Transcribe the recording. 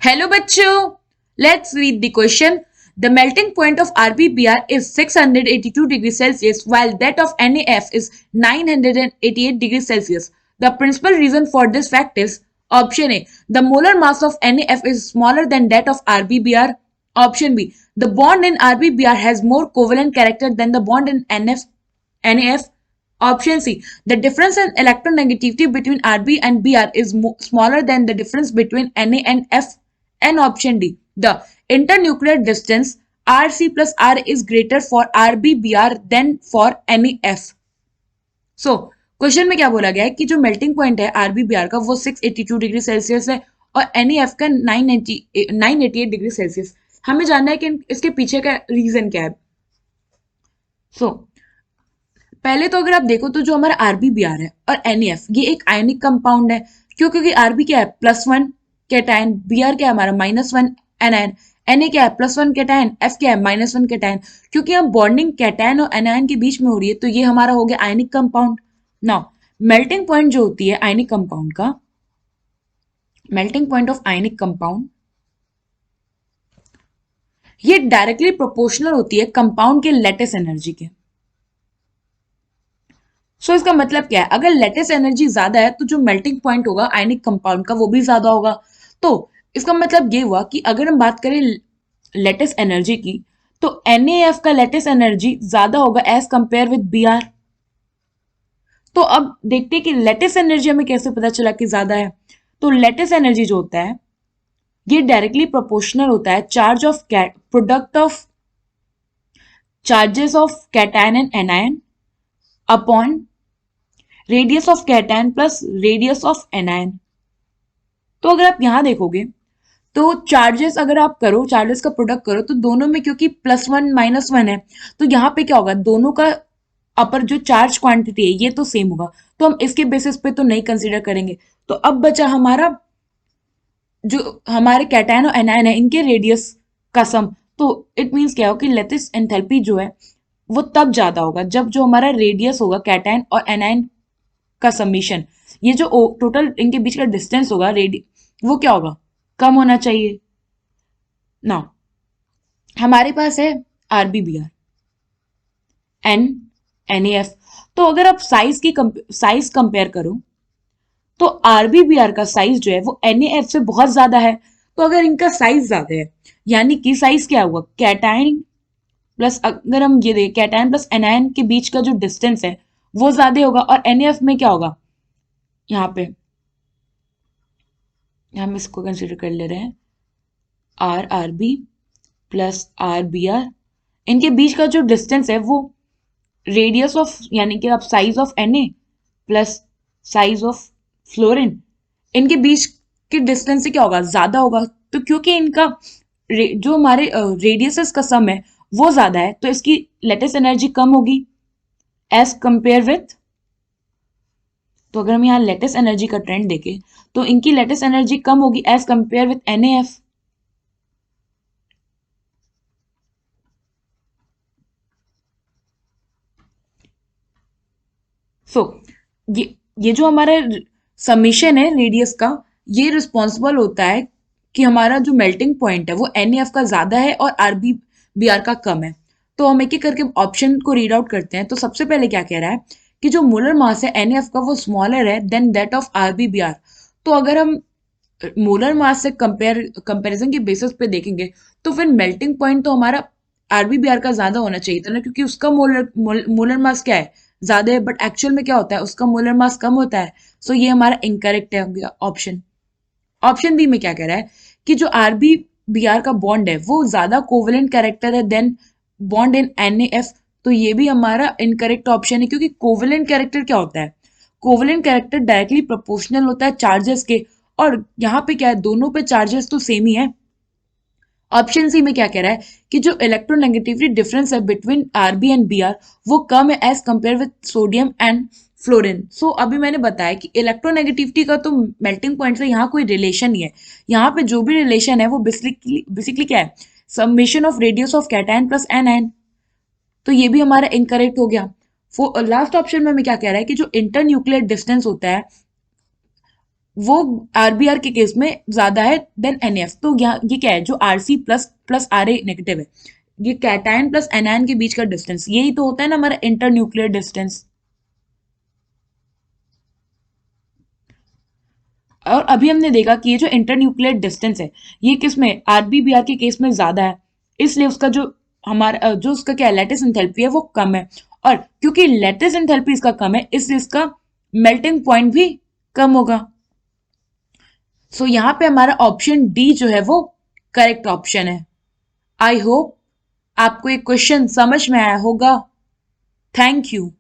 Hello बच्चों, let's read the question. The melting point of RBBR is 682 degrees Celsius while that of NAF is 988 degrees Celsius. The principal reason for this fact is option A. The molar mass of NAF is smaller than that of RBBR. Option B. The bond in RBBR has more covalent character than the bond in NAF. Option C. The difference in electronegativity between Rb and Br is smaller than the difference between Na and F. And option D. The internuclear distance Rc plus R is greater for RbBr than for NAF. So, question में क्या बोला गया है कि जो melting point है RbBr का वो 682 डिग्री सेल्सियस है और NAF का 988 डिग्री सेल्सियस. हमें जानना है कि इसके पीछे का रीजन क्या है. सो पहले तो अगर आप देखो तो जो हमारा RbBr है और NAF ये एक आयनिक कंपाउंड है. क्यों? क्योंकि Rb क्या है +1 कैटायन, Br क्या है हमारा -1 एनायन, Na क्या है +1 कैटायन, F क्या है -1 कैटायन. क्योंकि हम बॉन्डिंग कैटायन और एनायन के बीच में हो रही है तो ये हमारा हो गया ionic compound. Now melting point जो होती है आयनिक कंपाउंड का, melting point of ionic compound ये डायरेक्टली प्रोपोर्शनल होती है कंपाउंड के लैटिस एनर्जी के. सो इसका मतलब क्या है, अगर लैटिस एनर्जी ज्यादा है तो जो मेल्टिंग पॉइंट होगा आयनिक कंपाउंड का वो भी ज्यादा होगा. तो इसका मतलब ये हुआ कि अगर हम बात करें लैटिस एनर्जी की तो NAF का लैटिस एनर्जी ज्यादा होगा एज कंपेयर विद Br. तो अब देखते हैं कि लैटिस एनर्जी हमें कैसे पता चला कि ज्यादा है. तो लैटिस एनर्जी जो होता है ये डायरेक्टली प्रोपोर्शनल होता है charge of product of charges of cation and anion upon radius of cation plus radius of anion. तो अगर आप यहां देखोगे तो चार्जेस अगर आप करो, चार्जेस का प्रोडक्ट करो तो दोनों में क्योंकि +1 -1 है तो यहाँ पे क्या होगा, दोनों का अपर जो चार्ज क्वांटिटी है ये तो सेम होगा तो हम इसके बेसिस पे तो नहीं कंसीडर करेंगे. तो अब बचा हमारा जो हमारे कैटायन और एनायन है इनके रेडियस का सम. तो इट मीन्स क्या हो कि लैटिस एंथैल्पी जो है वो तब ज्यादा होगा जब जो हमारा रेडियस होगा कैटायन और एनायन का समीशन, ये जो टोटल इनके बीच का डिस्टेंस होगा वो क्या होगा, कम होना चाहिए. नाउ हमारे पास है RbBr एन NAF. तो अगर आप साइज कंपेयर करो तो RbBr का साइज जो है वो NAF से बहुत ज्यादा है. तो अगर इनका साइज ज्यादा है यानी कि साइज क्या हुआ, कैटायन प्लस अगर हम ये देखें कैटायन प्लस एनायन के बीच का जो डिस्टेंस है वो ज्यादा होगा. और NAF में क्या होगा, यहाँ पे हम इसको कंसिडर कर ले रहे हैं RB प्लस RBR. इनके बीच का जो डिस्टेंस है वो रेडियस ऑफ यानी कि आप size of Na plus size of fluorine, इनके बीच के डिस्टेंस से क्या होगा, ज्यादा होगा. तो क्योंकि इनका जो हमारे रेडियसेस का सम है वो ज्यादा है तो इसकी लैटिस एनर्जी कम होगी एज कंपेयर विथ. तो अगर हम यहाँ लैटिस एनर्जी का ट्रेंड देखें तो इनकी लैटिस एनर्जी कम होगी एज कंपेयर विथ NAF. सो ये जो हमारा समीशन है रेडियस का ये रिस्पॉन्सिबल होता है कि हमारा जो मेल्टिंग पॉइंट है वो NAF का ज्यादा है और RbBr का कम है. तो हम एक एक करके ऑप्शन को रीड आउट करते हैं. तो सबसे पहले क्या कह रहा है कि जो मोलर मास है NAF का वो स्मॉलर है देन दैट ऑफ RbBr. तो अगर हम मोलर मास से कंपैरिजन के बेसिस पे देखेंगे तो फिर मेल्टिंग पॉइंट तो हमारा RbBr का ज्यादा होना चाहिए था ना, क्योंकि उसका मोलर मास क्या है, ज्यादा है. बट एक्चुअल में क्या होता है, उसका मोलर मास कम होता है. सो ये हमारा इनकरेक्ट है ऑप्शन. ऑप्शन बी में क्या कह रहा है कि जो RbBr का बॉन्ड है वो ज्यादा कोवेलेंट कैरेक्टर है देन बॉन्ड इन NAF. तो ये भी हमारा इनकरेक्ट ऑप्शन है, क्योंकि कोवेलेंट कैरेक्टर क्या होता है, कोवेलेंट कैरेक्टर डायरेक्टली प्रोपोर्शनल होता है चार्जेस के, और यहाँ पे क्या है दोनों पे चार्जेस तो सेम ही है. ऑप्शन सी में क्या कह रहा है कि जो इलेक्ट्रोनेगेटिविटी डिफरेंस है बिटवीन RB एंड Br वो कम है as compare with sodium and fluorine. So अभी मैंने बताया कि इलेक्ट्रोनेगेटिविटी का तो मेल्टिंग पॉइंट से यहाँ कोई रिलेशन नहीं है. यहाँ पे जो भी रिलेशन है वो बेसिकली क्या है, summation of radius of cation plus anion. तो ये भी हमारा इनकरेक्ट हो गया. लास्ट ऑप्शन में हमें क्या कह रहा है कि जो इंटरन्यूक्लियर डिस्टेंस होता है वो आरबीआर के केस में ज्यादा है देन एनएफ। तो यहाँ ये क्या है, जो RC plus plus R A negative है, ये कैटायन प्लस एनायन के बीच का डिस्टेंस, यही तो होता है ना हमारा इंटर न्यूक्लियर डिस्टेंस। और अभी हमने देखा कि ये जो इंटर न्यूक्लियर डिस्टेंस है, ये किस में, आरबीबीआर के केस में ज्यादा है, इसलिए उसका जो हमारा जो उसका क्या लैटिस एंथैल्पी है वो कम है। और क्योंकि लैटिस एंथैल्पी इसका कम है, इसलिए इसका मेल्टिंग पॉइंट भी कम होगा। सो यहाँ पे हमारा ऑप्शन डी जो है वो करेक्ट ऑप्शन है। आई होप आपको ये क्वेश्चन समझ में आया होगा। Thank you.